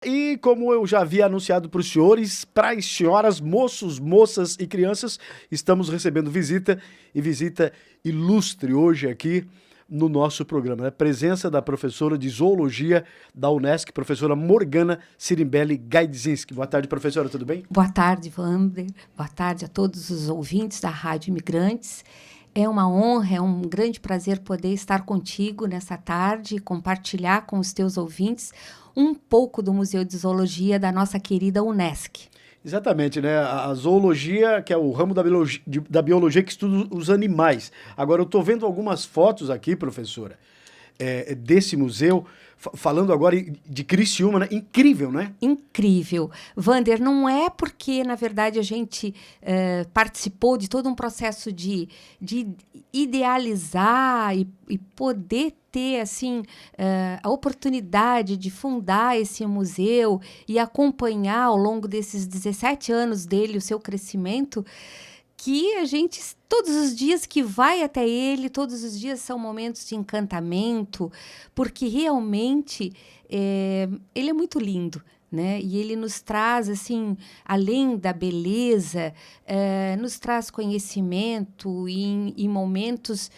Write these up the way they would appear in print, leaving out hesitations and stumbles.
E como eu já havia anunciado para os senhores, para as senhoras, moços, moças e crianças, estamos recebendo visita ilustre hoje aqui no nosso programa. A presença da professora de Zoologia da Unesc, professora Morgana Sirimbelli Gaidzinski. Boa tarde, professora, tudo bem? Boa tarde, Wander. Boa tarde a todos os ouvintes da Rádio Imigrantes. É uma honra, é um grande prazer poder estar contigo nessa tarde e compartilhar com os teus ouvintes um pouco do Museu de Zoologia da nossa querida Unesc. Exatamente, né? A zoologia, que é o ramo da biologia que estuda os animais. Agora, eu estou vendo algumas fotos aqui, professora, desse museu, falando agora de Criciúma, né? Incrível, né? Incrível. Wander, não é porque, na verdade, a gente participou de todo um processo de idealizar e poder ter assim, a oportunidade de fundar esse museu e acompanhar ao longo desses 17 anos dele o seu crescimento, que a gente, todos os dias que vai até ele, todos os dias são momentos de encantamento, porque realmente ele é muito lindo, né? E ele nos traz, assim, além da beleza, nos traz conhecimento em momentos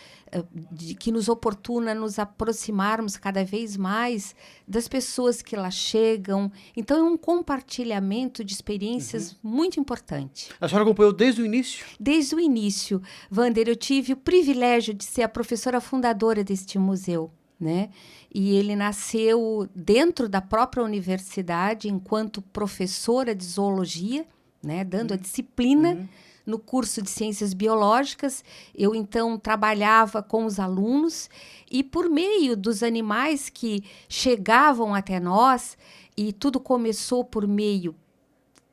que nos oportuna nos aproximarmos cada vez mais das pessoas que lá chegam. Então, é um compartilhamento de experiências muito importante. A senhora acompanhou desde o início? Desde o início, Wander, eu tive o privilégio de ser a professora fundadora deste museu, né? E ele nasceu dentro da própria universidade, enquanto professora de zoologia, né? Dando a disciplina no curso de Ciências Biológicas. Eu, então, trabalhava com os alunos e, por meio dos animais que chegavam até nós, e tudo começou por meio,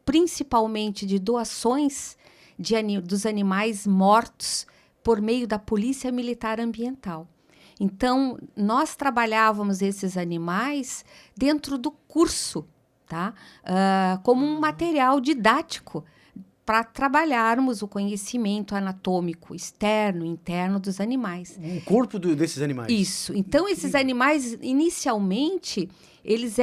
principalmente, de doações dos animais mortos por meio da Polícia Militar Ambiental. Então, nós trabalhávamos esses animais dentro do curso, tá? Como um material didático para trabalharmos o conhecimento anatômico externo e interno dos animais. O corpo desses animais. Isso. Então, esses animais, inicialmente, eles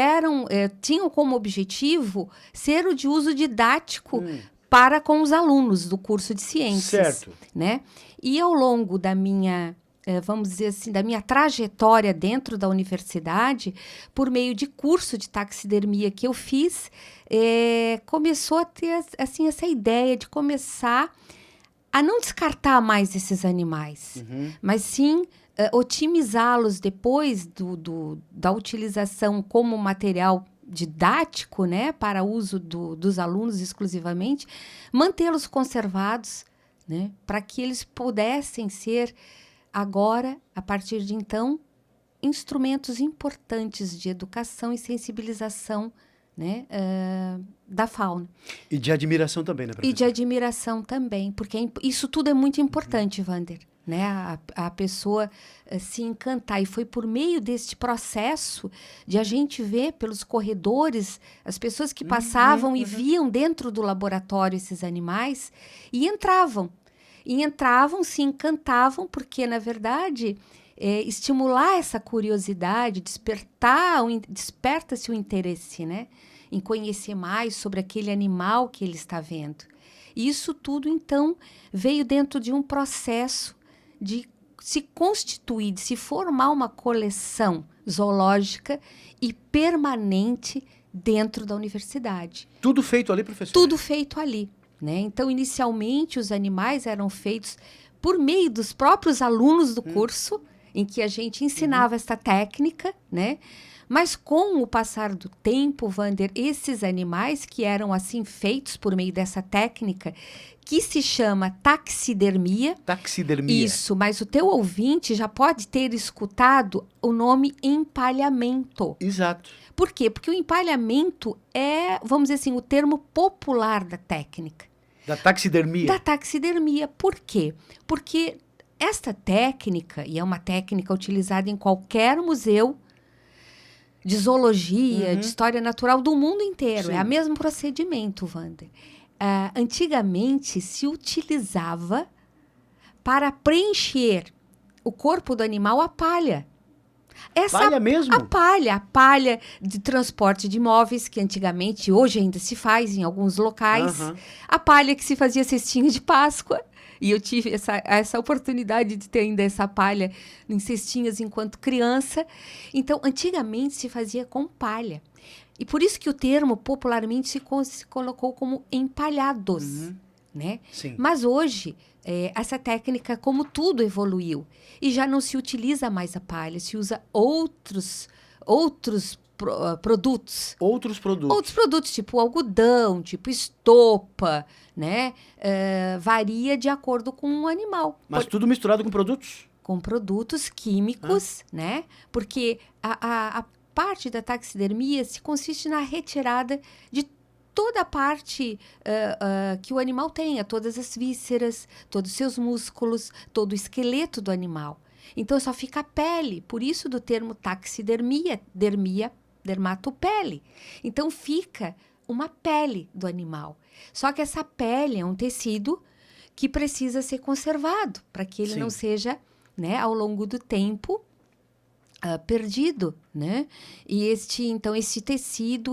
tinham como objetivo ser o de uso didático para com os alunos do curso de ciências. Certo. Né? E ao longo da minha, vamos dizer assim, da minha trajetória dentro da universidade, por meio de curso de taxidermia que eu fiz, começou a ter assim, essa ideia de começar a não descartar mais esses animais, mas sim otimizá-los depois da utilização como material didático, né, para uso dos alunos exclusivamente, mantê-los conservados, né, para que eles pudessem ser agora, a partir de então, instrumentos importantes de educação e sensibilização, né, da fauna. E de admiração também, né, professora? E de admiração também, porque isso tudo é muito importante, Wander, né? A pessoa se encantar. E foi por meio deste processo de a gente ver pelos corredores as pessoas que passavam e viam dentro do laboratório esses animais e entravam. E entravam, se encantavam, porque, na verdade, estimular essa curiosidade, desperta-se o interesse, né? Em conhecer mais sobre aquele animal que ele está vendo. E isso tudo, então, veio dentro de um processo de se constituir, de se formar uma coleção zoológica e permanente dentro da universidade. Tudo feito ali, professora? Tudo feito ali, né? Então, inicialmente, os animais eram feitos por meio dos próprios alunos do curso, em que a gente ensinava esta técnica, né? Mas com o passar do tempo, Wander, esses animais que eram assim feitos por meio dessa técnica, que se chama taxidermia. Taxidermia. Isso, mas o teu ouvinte já pode ter escutado o nome empalhamento. Exato. Por quê? Porque o empalhamento é, vamos dizer assim, o termo popular da técnica. Da taxidermia. Da taxidermia. Por quê? Porque esta técnica, e é uma técnica utilizada em qualquer museu de zoologia, de história natural do mundo inteiro. Sim. É o mesmo procedimento, Wander. Antigamente se utilizava para preencher o corpo do animal a palha. Palha mesmo? A palha de transporte de imóveis, que antigamente, hoje ainda se faz em alguns locais. A palha que se fazia cestinha de Páscoa. E eu tive essa oportunidade de ter ainda essa palha em cestinhas enquanto criança. Então, antigamente se fazia com palha. E por isso que o termo popularmente se colocou como empalhados, né? Sim. Mas hoje, essa técnica, como tudo, evoluiu. E já não se utiliza mais a palha, se usa outros produtos. Outros produtos. Outros produtos, tipo algodão, tipo estopa, né? Varia de acordo com o animal. Mas tudo misturado com produtos? Com produtos químicos, né? Porque a parte da taxidermia se consiste na retirada de toda a parte que o animal tenha, todas as vísceras, todos os seus músculos, todo o esqueleto do animal. Então, só fica a pele, por isso do termo taxidermia, dermatopele. Então, fica uma pele do animal. Só que essa pele é um tecido que precisa ser conservado, para que ele não seja, né, ao longo do tempo, perdido, né? E esse tecido,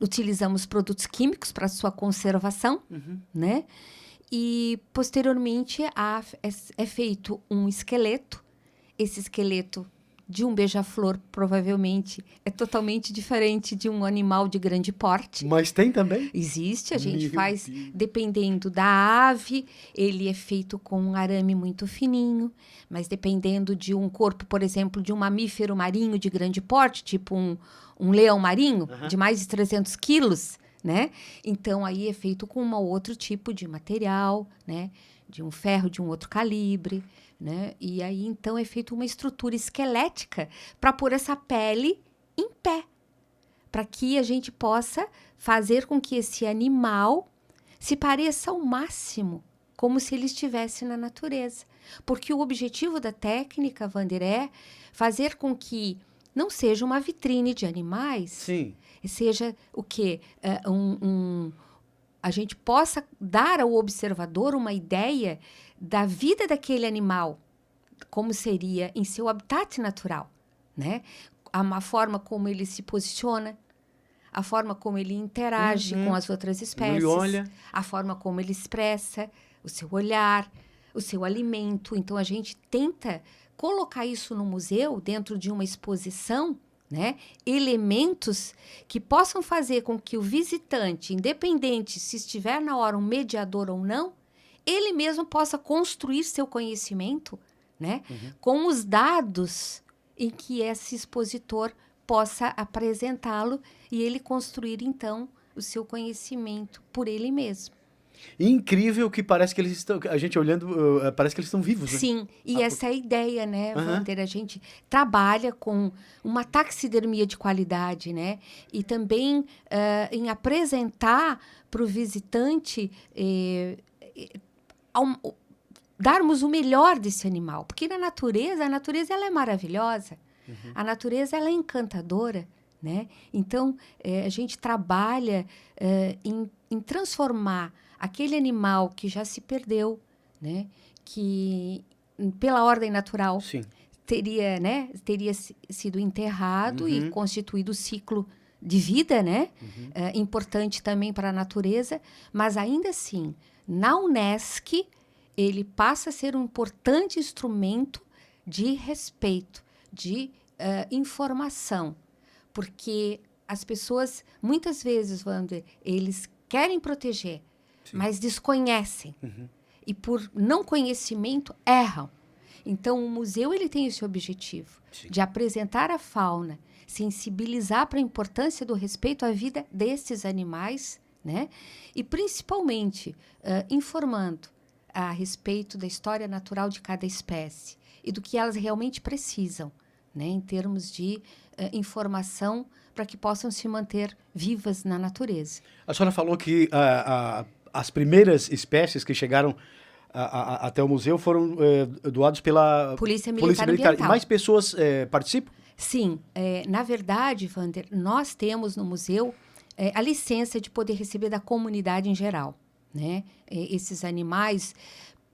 utilizamos produtos químicos para sua conservação, né? E, posteriormente, é feito um esqueleto. Esse esqueleto de um beija-flor, provavelmente, é totalmente diferente de um animal de grande porte. Mas tem também? Existe, a gente faz, dependendo da ave, ele é feito com um arame muito fininho, mas dependendo de um corpo, por exemplo, de um mamífero marinho de grande porte, tipo um leão marinho, de mais de 300 quilos, né? Então, aí é feito com um outro tipo de material, né? De um ferro de um outro calibre, né? E aí, então, é feita uma estrutura esquelética para pôr essa pele em pé, para que a gente possa fazer com que esse animal se pareça ao máximo como se ele estivesse na natureza. Porque o objetivo da técnica, Wander, é fazer com que não seja uma vitrine de animais, seja o quê? A gente possa dar ao observador uma ideia da vida daquele animal, como seria em seu habitat natural, né? A forma como ele se posiciona, a forma como ele interage com as outras espécies, a forma como ele expressa o seu olhar, o seu alimento. Então, a gente tenta colocar isso no museu, dentro de uma exposição, né? Elementos que possam fazer com que o visitante, independente se estiver na hora um mediador ou não, ele mesmo possa construir seu conhecimento, né? Com os dados em que esse expositor possa apresentá-lo e ele construir, então, o seu conhecimento por ele mesmo. Incrível que parece que eles estão... A gente olhando, parece que eles estão vivos, né? Sim, e essa é a ideia, né, Wander? A gente trabalha com uma taxidermia de qualidade, né? E também em apresentar para o visitante... darmos o melhor desse animal. Porque a natureza ela é maravilhosa. A natureza ela é encantadora, né? Então, a gente trabalha em transformar aquele animal que já se perdeu, né? Que, pela ordem natural, teria sido enterrado e constituído o ciclo de vida, né? Importante também para a natureza, mas ainda assim, na UNESCO, ele passa a ser um importante instrumento de respeito, de informação, porque as pessoas, muitas vezes, Wander, eles querem proteger, mas desconhecem. E por não conhecimento, erram. Então, o museu ele tem esse objetivo, de apresentar a fauna, sensibilizar para a importância do respeito à vida desses animais, né? E, principalmente, informando a respeito da história natural de cada espécie e do que elas realmente precisam, né? Em termos de informação para que possam se manter vivas na natureza. A senhora falou que as primeiras espécies que chegaram até o museu foram doados pela Polícia Militar Ambiental. Mais pessoas participam? Sim. Na verdade, Wander, nós temos no museu a licença de poder receber da comunidade em geral, né? Esses animais,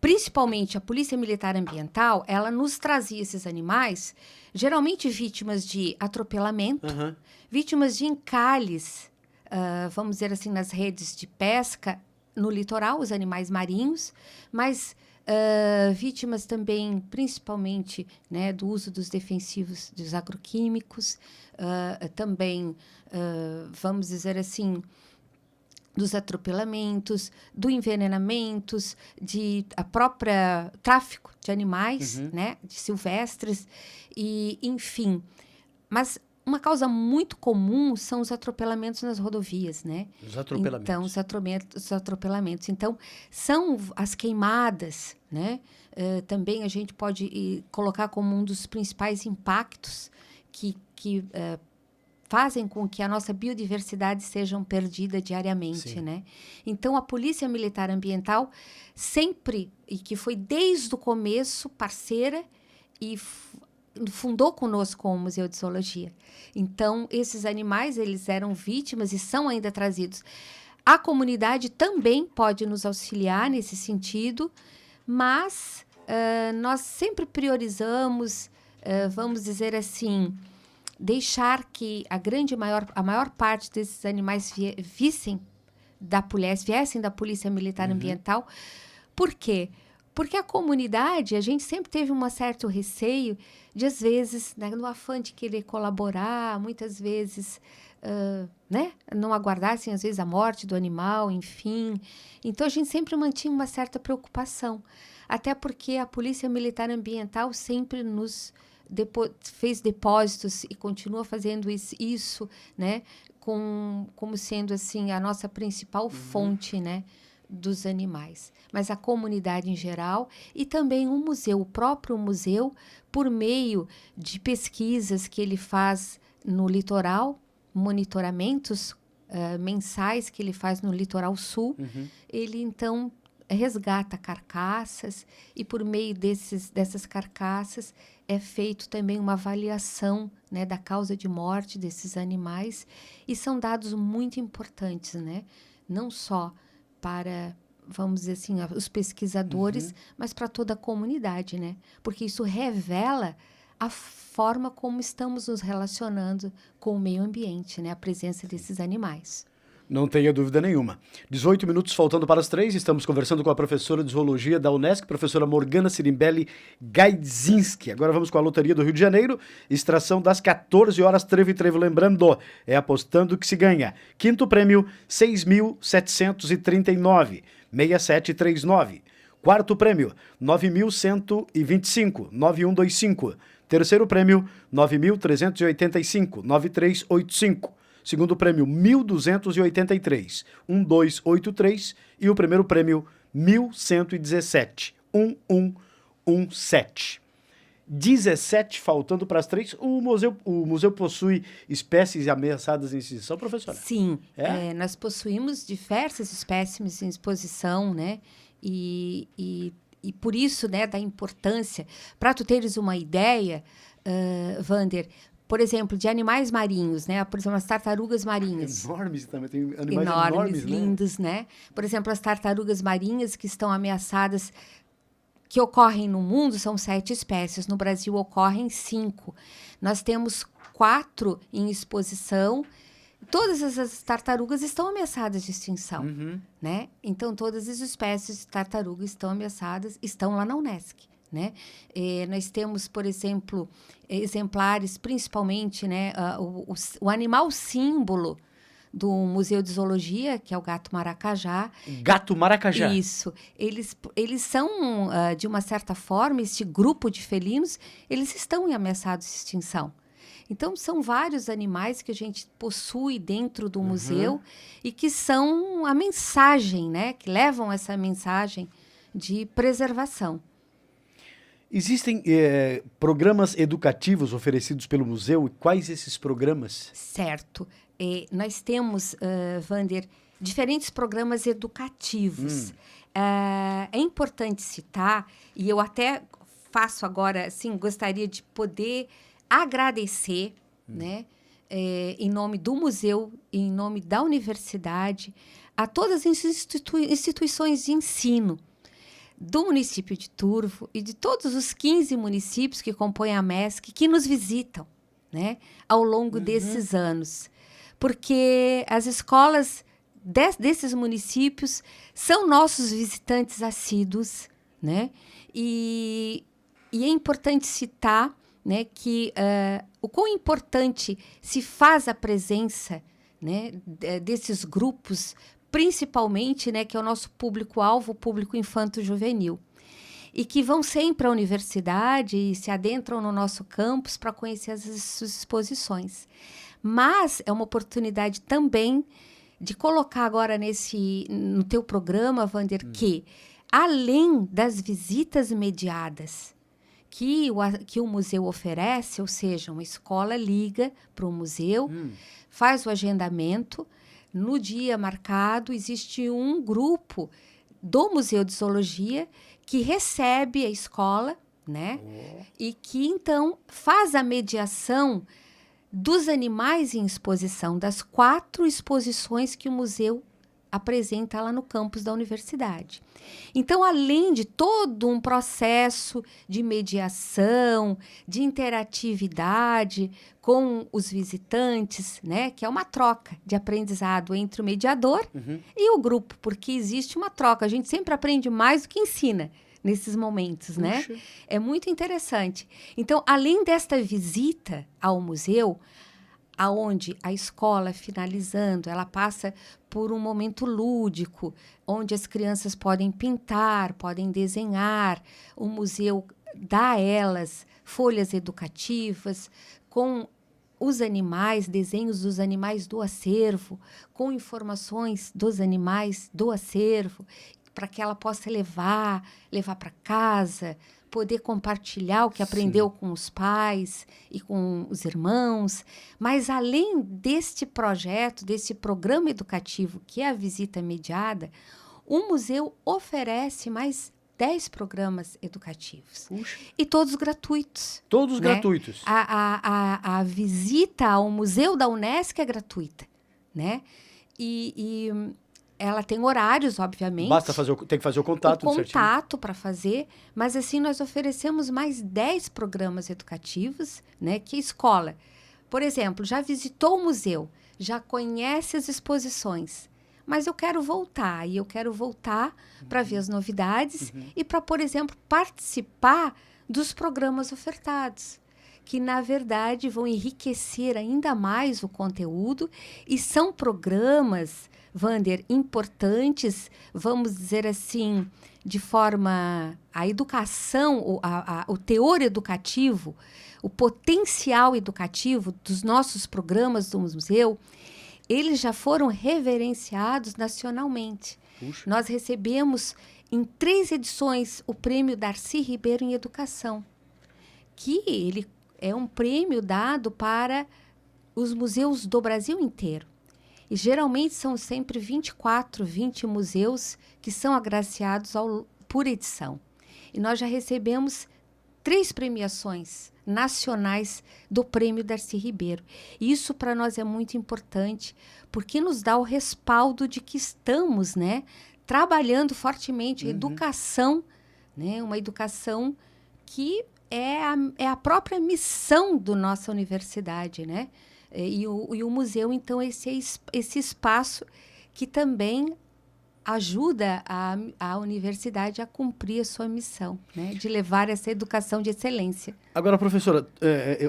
principalmente a Polícia Militar Ambiental, ela nos trazia esses animais, geralmente vítimas de atropelamento, vítimas de encalhes, vamos dizer assim, nas redes de pesca no litoral, os animais marinhos, mas vítimas também, principalmente, né, do uso dos defensivos dos agroquímicos, também, vamos dizer assim, dos atropelamentos, do envenenamentos, a própria tráfico de animais, né, de silvestres, e enfim. Mas uma causa muito comum são os atropelamentos nas rodovias, né? Os atropelamentos. Então, os atropelamentos. Então, são as queimadas, né? Também a gente pode colocar como um dos principais impactos que fazem com que a nossa biodiversidade seja perdida diariamente, Sim. né? Então, a Polícia Militar Ambiental sempre, e que foi desde o começo parceira e fundou conosco o Museu de Zoologia. Então, esses animais, eles eram vítimas e são ainda trazidos. A comunidade também pode nos auxiliar nesse sentido, mas nós sempre priorizamos, vamos dizer assim, deixar que a maior parte desses animais viessem da Polícia Militar Ambiental. Por quê? Porque a comunidade, a gente sempre teve um certo receio de, às vezes, né, no afã de querer colaborar, muitas vezes, né, não aguardassem, às vezes, a morte do animal, enfim. Então, a gente sempre mantinha uma certa preocupação. Até porque a Polícia Militar Ambiental sempre nos fez depósitos e continua fazendo isso, né, como sendo assim a nossa principal fonte, né, dos animais. Mas a comunidade em geral e também o próprio museu, por meio de pesquisas que ele faz no litoral, monitoramentos mensais que ele faz no litoral sul, ele então resgata carcaças e por meio dessas carcaças é feito também uma avaliação, né, da causa de morte desses animais e são dados muito importantes, né, não só para, vamos dizer assim, os pesquisadores, mas para toda a comunidade, né, porque isso revela a forma como estamos nos relacionando com o meio ambiente, né, a presença desses animais. Não tenha dúvida nenhuma. 18 minutos faltando para as 3, estamos conversando com a professora de Zoologia da Unesc, professora Morgana Sirimbelli Gaidzinski. Agora vamos com a Loteria do Rio de Janeiro, extração das 14 horas, trevo e trevo. Lembrando, é apostando que se ganha. Quinto prêmio, 6.739, 6739. Quarto prêmio, 9.125, 9125. Terceiro prêmio, 9.385, 9385. Segundo prêmio, 1.283, 1283. E o primeiro prêmio, 1.117, 1117. 17 faltando para as 3. O museu possui espécies ameaçadas em extinção, professora? Sim, nós possuímos diversas espécies em exposição, né? E por isso, né, da importância. Para tu teres uma ideia, Wander, por exemplo, de animais marinhos, né? Por exemplo, as tartarugas marinhas. Enormes também, tem animais enormes, lindos, né? Por exemplo, as tartarugas marinhas que estão ameaçadas, que ocorrem no mundo, são 7 espécies. No Brasil, ocorrem 5. Nós temos 4 em exposição. Todas essas tartarugas estão ameaçadas de extinção, né? Então, todas as espécies de tartaruga estão ameaçadas, estão lá na Unesc. Né? Nós temos, por exemplo, exemplares, principalmente, né, o animal símbolo do Museu de Zoologia, que é o gato maracajá. Gato maracajá. Isso. Eles são, de uma certa forma, este grupo de felinos, eles estão ameaçados de extinção. Então, são vários animais que a gente possui dentro do museu e que são a mensagem, né, que levam essa mensagem de preservação. Existem programas educativos oferecidos pelo museu? E quais esses programas? Certo. Nós temos, Wander, diferentes programas educativos. É importante citar, e eu até faço agora, assim, gostaria de poder agradecer, né, em nome do museu, em nome da universidade, a todas as instituições de ensino. do município de Turvo e de todos os 15 municípios que compõem a MESC que nos visitam, né, ao longo desses anos. Porque as escolas desses municípios são nossos visitantes assíduos, né? E é importante citar, né, que o quão importante se faz a presença, né, desses grupos, principalmente, né, que é o nosso público-alvo, o público infanto-juvenil, e que vão sempre à universidade e se adentram no nosso campus para conhecer as exposições. Mas é uma oportunidade também de colocar agora no teu programa, Wander, que além das visitas mediadas que o museu oferece, ou seja, uma escola liga para o museu, faz o agendamento, no dia marcado existe um grupo do Museu de Zoologia que recebe a escola, né? E que então faz a mediação dos animais em exposição, das 4 exposições que o museu apresenta lá no campus da universidade. Então, além de todo um processo de mediação, de interatividade com os visitantes, né, que é uma troca de aprendizado entre o mediador e o grupo, porque existe uma troca. A gente sempre aprende mais do que ensina nesses momentos, né? É muito interessante. Então, além desta visita ao museu, aonde a escola, finalizando, ela passa por um momento lúdico, onde as crianças podem pintar, podem desenhar, o museu dá a elas folhas educativas com os animais, desenhos dos animais do acervo, com informações dos animais do acervo, para que ela possa levar para casa, poder compartilhar o que aprendeu com os pais e com os irmãos. Mas, além deste projeto, desse programa educativo, que é a visita mediada, o museu oferece mais 10 programas educativos. Puxa. E todos gratuitos. Todos, né? Gratuitos. A visita ao Museu da Unesc é gratuita, né? E ela tem horários, obviamente. Tem que fazer o contato. O contato para fazer, mas assim nós oferecemos mais 10 programas educativos, né? Que a escola, por exemplo, já visitou o museu, já conhece as exposições, mas eu quero voltar para ver as novidades e para, por exemplo, participar dos programas ofertados, que, na verdade, vão enriquecer ainda mais o conteúdo e são programas, Wander, importantes, vamos dizer assim, de forma... A educação, o teor educativo, o potencial educativo dos nossos programas do museu, eles já foram reverenciados nacionalmente. Puxa. Nós recebemos, em 3 edições, o prêmio Darcy Ribeiro em Educação, que ele é um prêmio dado para os museus do Brasil inteiro. E geralmente são sempre 20 museus que são agraciados por edição. E nós já recebemos 3 premiações nacionais do Prêmio Darcy Ribeiro. E isso para nós é muito importante, porque nos dá o respaldo de que estamos, né, trabalhando fortemente a educação, né, uma educação que é a própria missão da nossa universidade, né? E o museu, então, esse espaço que também ajuda a universidade a cumprir a sua missão, né? De levar essa educação de excelência. Agora, professora,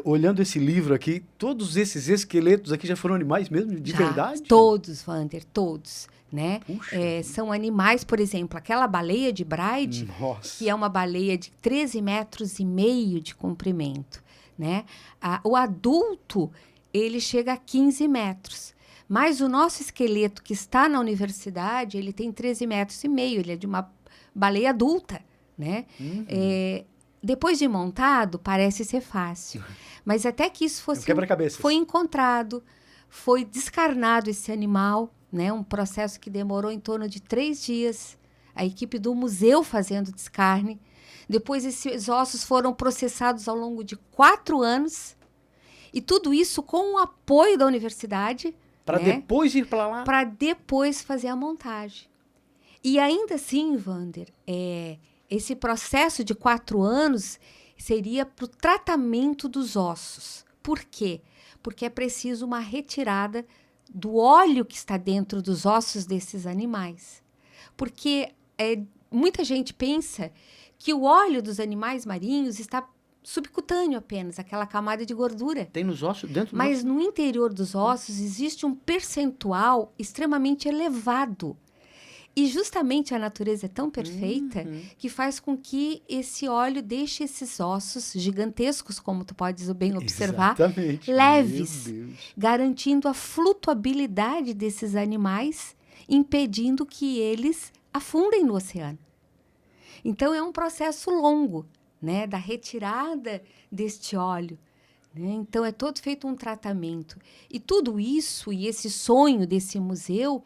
olhando esse livro aqui, todos esses esqueletos aqui já foram animais mesmo, de verdade? Todos, Wander, todos. Né? São animais, por exemplo, aquela baleia de Braide, que é uma baleia de 13,5 metros de comprimento, né? O adulto, ele chega a 15 metros, mas o nosso esqueleto que está na universidade, ele tem 13,5 metros, ele é de uma baleia adulta, né? Depois de montado, parece ser fácil, mas até que isso foi encontrado, foi descarnado esse animal, né, um processo que demorou em torno de 3 dias, a equipe do museu fazendo descarne. Depois esses ossos foram processados ao longo de 4 anos, e tudo isso com o apoio da universidade. Para, né, depois ir para lá? Para depois fazer a montagem. E ainda assim, Wander, esse processo de 4 anos seria para o tratamento dos ossos. Por quê? Porque é preciso uma retirada do óleo que está dentro dos ossos desses animais. Porque muita gente pensa que o óleo dos animais marinhos está subcutâneo apenas, aquela camada de gordura. Tem nos ossos, dentro dos Mas ossos? no interior dos ossos existe um percentual extremamente elevado. E justamente a natureza é tão perfeita que faz com que esse óleo deixe esses ossos gigantescos, como tu podes bem observar, Exatamente. leves, Meu Deus. garantindo a flutuabilidade desses animais, impedindo que eles afundem no oceano. Então, é um processo longo, né, da retirada deste óleo. Né? Então, é todo feito um tratamento. E tudo isso, e esse sonho desse museu,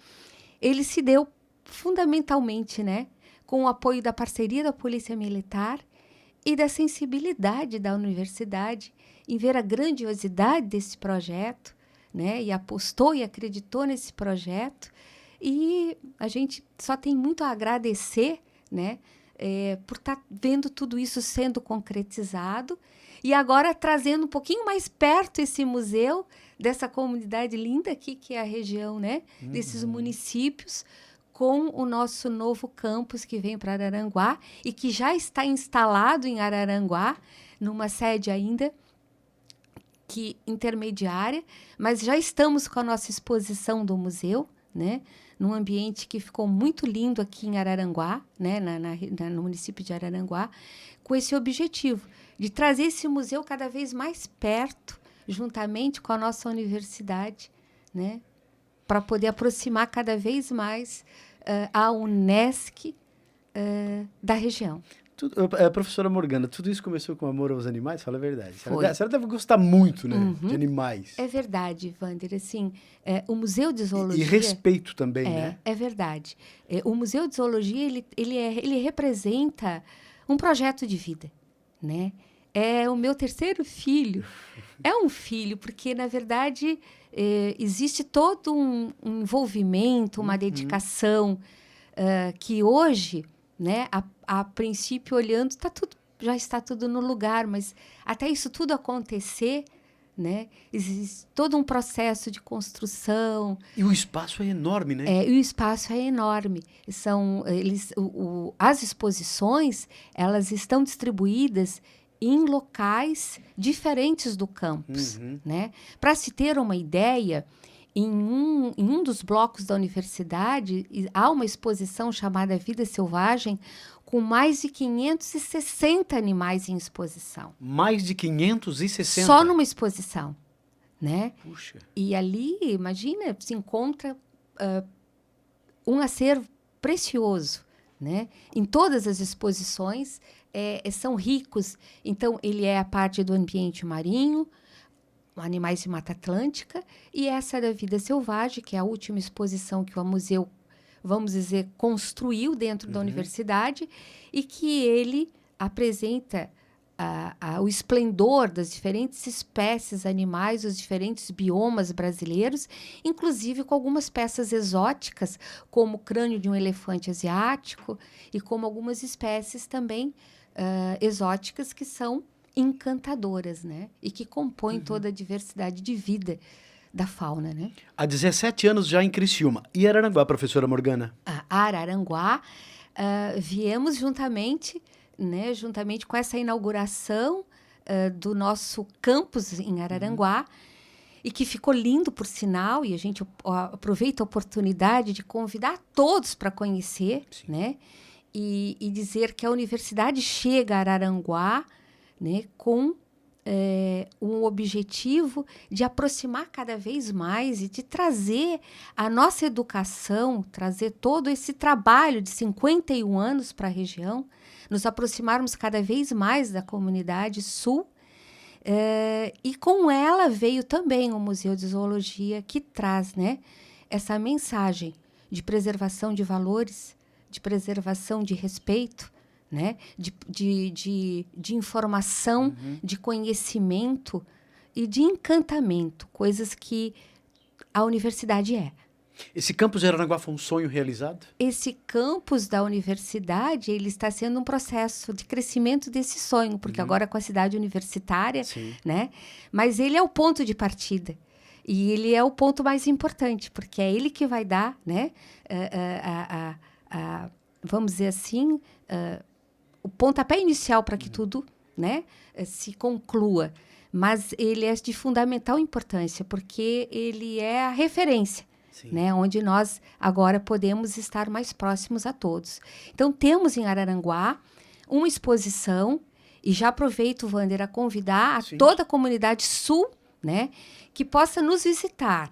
ele se deu fundamentalmente, né, com o apoio da parceria da Polícia Militar e da sensibilidade da universidade em ver a grandiosidade desse projeto, né, e apostou e acreditou nesse projeto. E a gente só tem muito a agradecer, né, por estar vendo tudo isso sendo concretizado e agora trazendo um pouquinho mais perto esse museu dessa comunidade linda aqui, que é a região, né, desses municípios, com o nosso novo campus que vem para Araranguá e que já está instalado em Araranguá, numa sede ainda intermediária, mas já estamos com a nossa exposição do museu, né, num ambiente que ficou muito lindo aqui em Araranguá, né, no município de Araranguá, com esse objetivo de trazer esse museu cada vez mais perto, juntamente com a nossa universidade, né, para poder aproximar cada vez mais a Unesc da região. Professora Morgana, tudo isso começou com amor aos animais? Fala a verdade. Foi. A senhora deve gostar muito, né, de animais. É verdade, Wander. Assim, o Museu de Zoologia... E respeito também, né? É verdade. O Museu de Zoologia, ele representa um projeto de vida, né? É o meu terceiro filho. É um filho, porque, na verdade, existe todo um envolvimento, uma dedicação que hoje, né, a princípio, olhando, já está tudo no lugar, mas até isso tudo acontecer, né, existe todo um processo de construção. E o espaço é enorme, né? E o espaço é enorme. As exposições, elas estão distribuídas em locais diferentes do campus, né? Para se ter uma ideia, em um dos blocos da universidade, há uma exposição chamada Vida Selvagem, com mais de 560 animais em exposição. Mais de 560? Só numa exposição, né? Puxa. E ali, imagina, se encontra um acervo precioso, né? Em todas as exposições, são ricos. Então, ele é a parte do ambiente marinho, animais de Mata Atlântica, e essa da vida selvagem, que é a última exposição que o museu, vamos dizer, construiu dentro da universidade, e que ele apresenta o esplendor das diferentes espécies animais, os diferentes biomas brasileiros, inclusive com algumas peças exóticas, como o crânio de um elefante asiático, e como algumas espécies também exóticas que são encantadoras, né? E que compõem toda a diversidade de vida da fauna, né? Há 17 anos já em Criciúma. E Araranguá, professora Morgana? A Araranguá, viemos juntamente, né, juntamente com essa inauguração do nosso campus em Araranguá, e que ficou lindo, por sinal, e a gente aproveita a oportunidade de convidar todos para conhecer, né? E dizer que a universidade chega a Araranguá, né, com um objetivo de aproximar cada vez mais e de trazer a nossa educação, trazer todo esse trabalho de 51 anos para a região, nos aproximarmos cada vez mais da comunidade sul. E com ela veio também o Museu de Zoologia, que traz, né, essa mensagem de preservação de valores, de preservação de respeito, né, de informação, de conhecimento e de encantamento, coisas que a universidade é. Esse campus de Araranguá foi um sonho realizado? Esse campus da universidade, ele está sendo um processo de crescimento desse sonho, porque agora com a cidade universitária, Sim. né? Mas ele é o ponto de partida. E ele é o ponto mais importante, porque é ele que vai dar, né? Vamos dizer assim, o pontapé inicial para que tudo, né, se conclua. Mas ele é de fundamental importância, porque ele é a referência, né, onde nós agora podemos estar mais próximos a todos. Então, temos em Araranguá uma exposição, e já aproveito, Wander, a convidar a toda a comunidade sul, né, que possa nos visitar.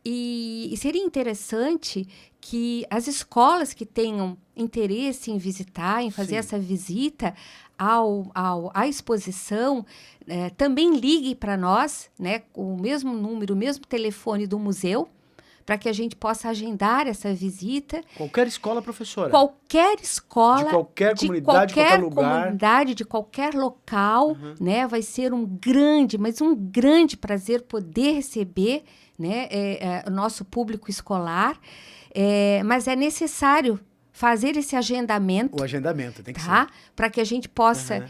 E seria interessante que as escolas que tenham interesse em visitar, em fazer essa visita à exposição, também ligue para nós, né, o mesmo número, o mesmo telefone do museu, para que a gente possa agendar essa visita. Qualquer escola, professora? Qualquer escola. De qualquer comunidade, de qualquer lugar. Comunidade, de qualquer local, né? Vai ser um grande prazer poder receber, né, o nosso público escolar. Mas é necessário fazer esse agendamento. O agendamento, tem que ser. Para que a gente possa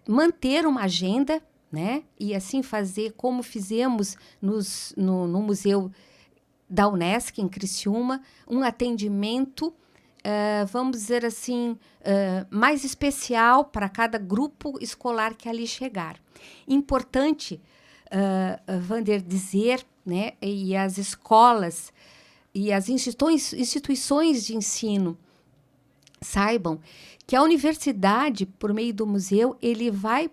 manter uma agenda, né? E assim fazer como fizemos no Museu da Unesc, em Criciúma, um atendimento, vamos dizer assim, mais especial para cada grupo escolar que ali chegar. Importante, Wander, dizer, né, e as escolas e as instituições de ensino saibam que a universidade, por meio do museu, ele vai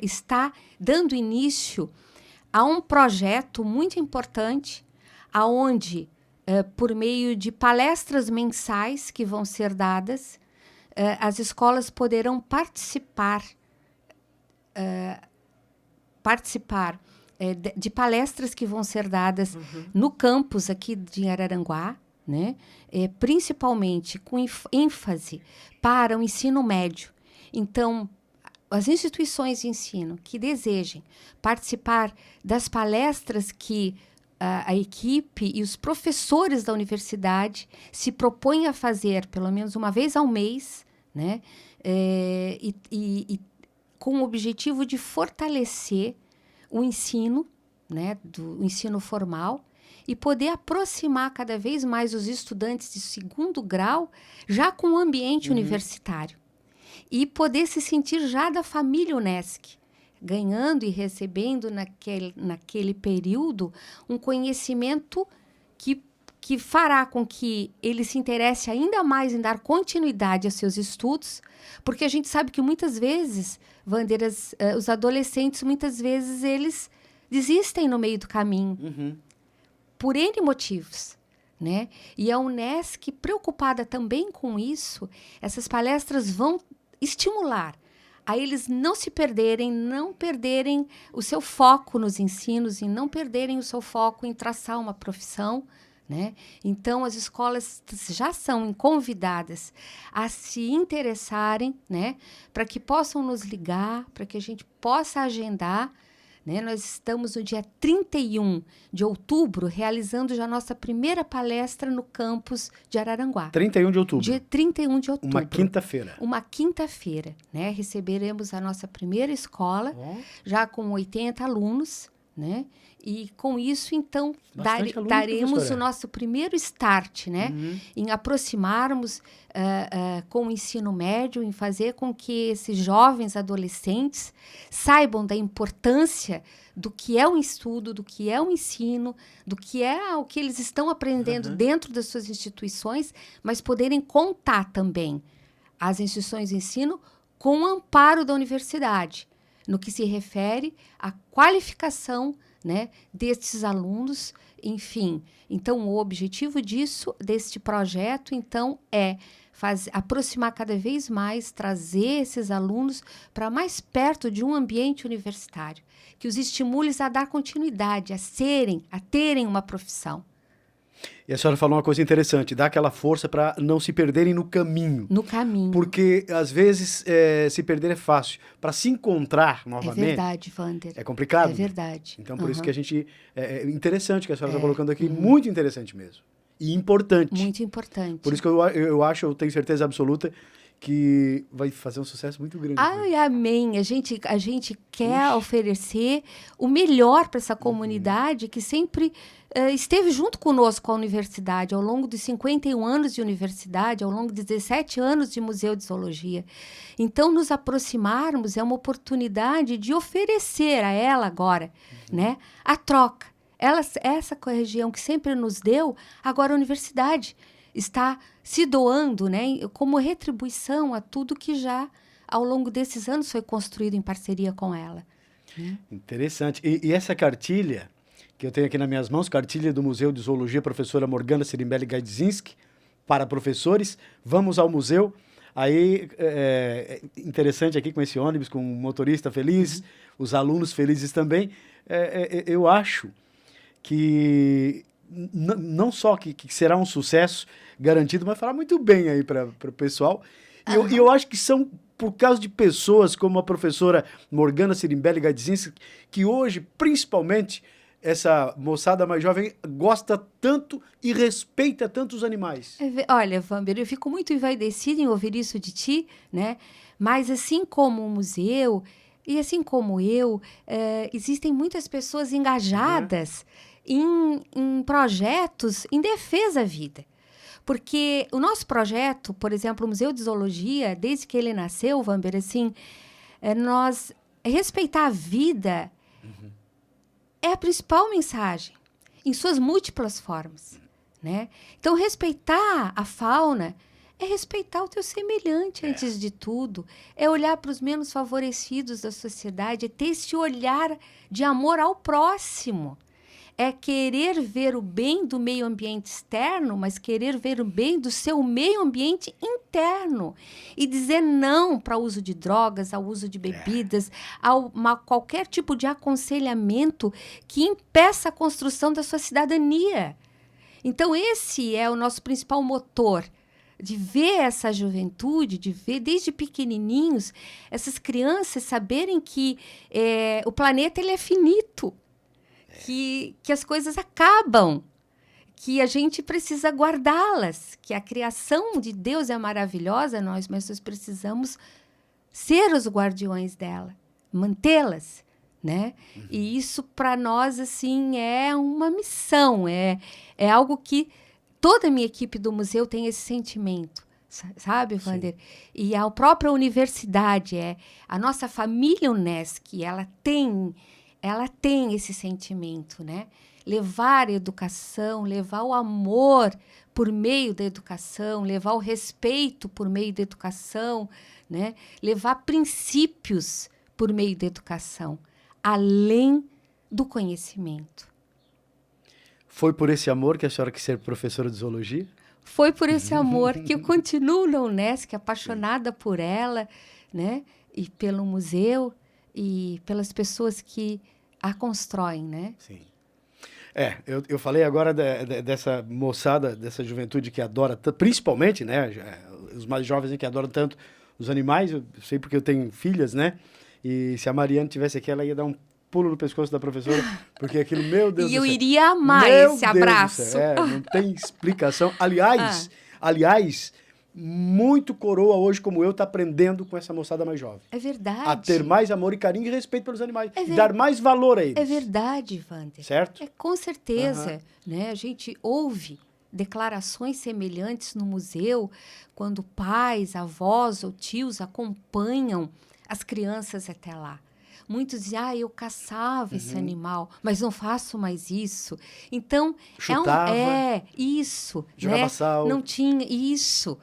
estar dando início a um projeto muito importante, aonde, por meio de palestras mensais que vão ser dadas, as escolas poderão participar de palestras que vão ser dadas no campus aqui de Araranguá, né? Principalmente com ênfase para o ensino médio. Então, as instituições de ensino que desejem participar das palestras que a equipe e os professores da universidade se propõem a fazer pelo menos uma vez ao mês, né? E com o objetivo de fortalecer o ensino, né, do ensino formal, e poder aproximar cada vez mais os estudantes de segundo grau já com o ambiente universitário. E poder se sentir já da família Unesc, ganhando e recebendo naquele período um conhecimento que fará com que ele se interesse ainda mais em dar continuidade aos seus estudos, porque a gente sabe que muitas vezes, Wander, os adolescentes, muitas vezes, eles desistem no meio do caminho, por N motivos, né? E a Unesc, preocupada também com isso, essas palestras vão estimular a eles não se perderem, não perderem o seu foco nos ensinos e não perderem o seu foco em traçar uma profissão, né? Então, as escolas já são convidadas a se interessarem, né, para que possam nos ligar, para que a gente possa agendar, né? Nós estamos no dia 31 de outubro, realizando já a nossa primeira palestra no campus de Araranguá. 31 de outubro. Dia 31 de outubro. Uma quinta-feira. Uma quinta-feira, né? Receberemos a nossa primeira escola, já com 80 alunos, né? E com isso, então, daremos o nosso primeiro start, né? Em aproximarmos com o ensino médio, em fazer com que esses jovens adolescentes saibam da importância do que é o estudo, do que é o ensino, do que é o que eles estão aprendendo dentro das suas instituições, mas poderem contar também as instituições de ensino com o amparo da universidade, no que se refere à qualificação, né, destes alunos, enfim. Então, o objetivo deste projeto, então, é aproximar cada vez mais, trazer esses alunos para mais perto de um ambiente universitário, que os estimule a dar continuidade, a terem uma profissão. E a senhora falou uma coisa interessante, dá aquela força para não se perderem no caminho. No caminho. Porque, às vezes, se perder é fácil. Para se encontrar novamente... É verdade, Wander. É complicado. É verdade. Então, por isso que a gente... É interessante que a senhora está colocando aqui, muito interessante mesmo. E importante. Muito importante. Por isso que eu tenho certeza absoluta que vai fazer um sucesso muito grande. Ai, amém. A gente quer oferecer o melhor para essa comunidade que sempre esteve junto conosco a universidade, ao longo dos 51 anos de universidade, ao longo de 17 anos de Museu de Zoologia. Então, nos aproximarmos é uma oportunidade de oferecer a ela agora, né, a troca. Essa região que sempre nos deu, agora a universidade está se doando, né, como retribuição a tudo que já, ao longo desses anos, foi construído em parceria com ela. Interessante. E essa cartilha, que eu tenho aqui nas minhas mãos, cartilha do Museu de Zoologia, professora Morgana Sirimbelli Gaidzinski, para professores, vamos ao museu. Aí, interessante aqui com esse ônibus, com o motorista feliz, os alunos felizes também. Eu acho que não só que será um sucesso garantido, mas fará muito bem aí para o pessoal. E eu acho que são por causa de pessoas como a professora Morgana Sirimbelli Gaidzinski, que hoje, principalmente, essa moçada mais jovem gosta tanto e respeita tanto os animais. Olha, Vamber, eu fico muito envaidecida em ouvir isso de ti, né? Mas assim como o museu e assim como eu, existem muitas pessoas engajadas em projetos em defesa da vida. Porque o nosso projeto, por exemplo, o Museu de Zoologia, desde que ele nasceu, Vamber, assim, nós respeitar a vida é a principal mensagem, em suas múltiplas formas, né? Então, respeitar a fauna é respeitar o teu semelhante antes de tudo, é olhar para os menos favorecidos da sociedade, é ter esse olhar de amor ao próximo. É querer ver o bem do meio ambiente externo, mas querer ver o bem do seu meio ambiente interno. E dizer não para o uso de drogas, ao uso de bebidas, a qualquer tipo de aconselhamento que impeça a construção da sua cidadania. Então, esse é o nosso principal motor, de ver essa juventude, de ver desde pequenininhos essas crianças saberem que o planeta ele é finito. Que as coisas acabam, que a gente precisa guardá-las, que a criação de Deus é maravilhosa, nós precisamos ser os guardiões dela, mantê-las, né? E isso, para nós, assim, é uma missão, é algo que toda a minha equipe do museu tem esse sentimento, sabe, Wander? E a própria universidade, a nossa família UNESCO, ela tem esse sentimento, né? Levar a educação, levar o amor por meio da educação, levar o respeito por meio da educação, né? Levar princípios por meio da educação, além do conhecimento. Foi por esse amor que a senhora quis ser professora de zoologia? Foi por esse amor que eu continuo na UNESCO, apaixonada por ela, né? E pelo museu, e pelas pessoas que a constroem, né? Sim. Eu falei agora dessa moçada, dessa juventude que adora, principalmente, né? Os mais jovens que adoram tanto os animais, eu sei porque eu tenho filhas, né? E se a Mariana tivesse aqui, ela ia dar um pulo no pescoço da professora, porque aquilo, meu Deus do céu. E eu iria amar esse abraço. Não tem explicação. Aliás, muito coroa hoje, como eu, está aprendendo com essa moçada mais jovem. É verdade. A ter mais amor e carinho e respeito pelos animais. E dar mais valor a eles. É verdade, Wander. Certo? Com certeza. Né? A gente ouve declarações semelhantes no museu, quando pais, avós ou tios acompanham as crianças até lá. Muitos dizem, eu caçava esse animal, mas não faço mais isso. Então, chutava, isso. Jogava né? sal. Não tinha isso.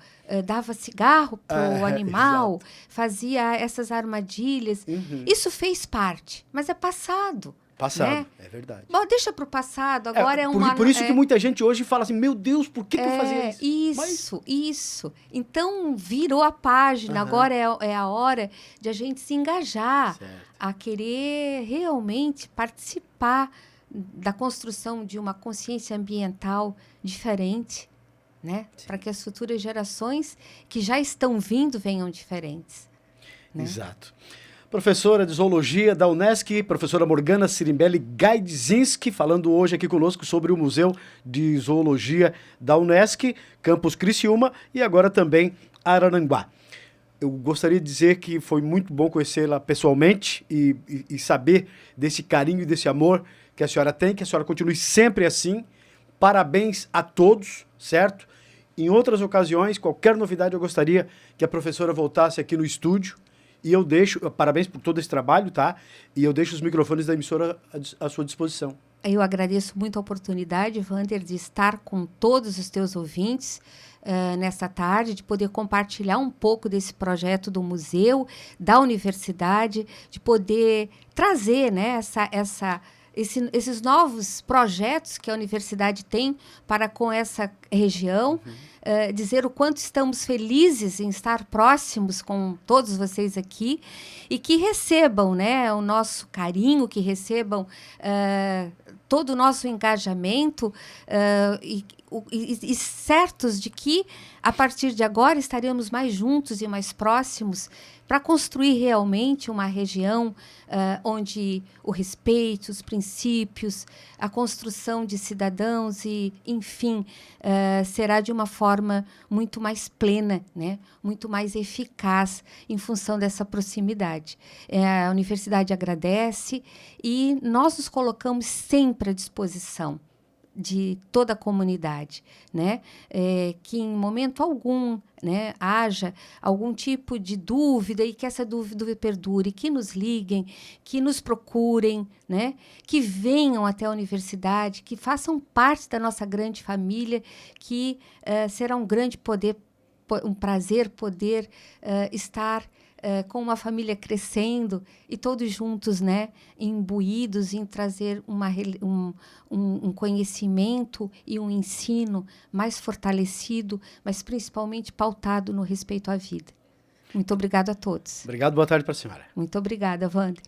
Dava cigarro para o animal, exato. Fazia essas armadilhas. Isso fez parte, mas é passado. Passado, né? É verdade. Bom, deixa para o passado, agora por isso que muita gente hoje fala assim, meu Deus, por que eu fazia isso? Isso. Então, virou a página, agora é a hora de a gente se engajar, a querer realmente participar da construção de uma consciência ambiental diferente, né? Para que as futuras gerações que já estão vindo venham diferentes. Né? Exato. Professora de Zoologia da Unesc, professora Morgana Sirimbelli Gaidzinski, falando hoje aqui conosco sobre o Museu de Zoologia da Unesc, Campus Criciúma e agora também Araranguá. Eu gostaria de dizer que foi muito bom conhecê-la pessoalmente e saber desse carinho e desse amor que a senhora tem, que a senhora continue sempre assim. Parabéns a todos, certo? Em outras ocasiões, qualquer novidade, eu gostaria que a professora voltasse aqui no estúdio. E eu deixo, parabéns por todo esse trabalho, tá? E eu deixo os microfones da emissora à sua disposição. Eu agradeço muito a oportunidade, Wander, de estar com todos os teus ouvintes nesta tarde, de poder compartilhar um pouco desse projeto do museu, da universidade, de poder trazer, né, esses novos projetos que a universidade tem para com essa região, dizer o quanto estamos felizes em estar próximos com todos vocês aqui e que recebam, né, o nosso carinho, que recebam todo o nosso engajamento e certos de que, a partir de agora, estaremos mais juntos e mais próximos para construir realmente uma região onde o respeito, os princípios, a construção de cidadãos e, enfim, será de uma forma muito mais plena, né? Muito mais eficaz em função dessa proximidade. A universidade agradece e nós nos colocamos sempre à disposição de toda a comunidade, né? Que em momento algum, né, haja algum tipo de dúvida e que essa dúvida perdure, que nos liguem, que nos procurem, né? Que venham até a universidade, que façam parte da nossa grande família, que será um grande um prazer poder estar com uma família crescendo e todos juntos, né, imbuídos em trazer um conhecimento e um ensino mais fortalecido, mas principalmente pautado no respeito à vida. Muito obrigada a todos. Obrigado, boa tarde para a senhora. Muito obrigada, Wander.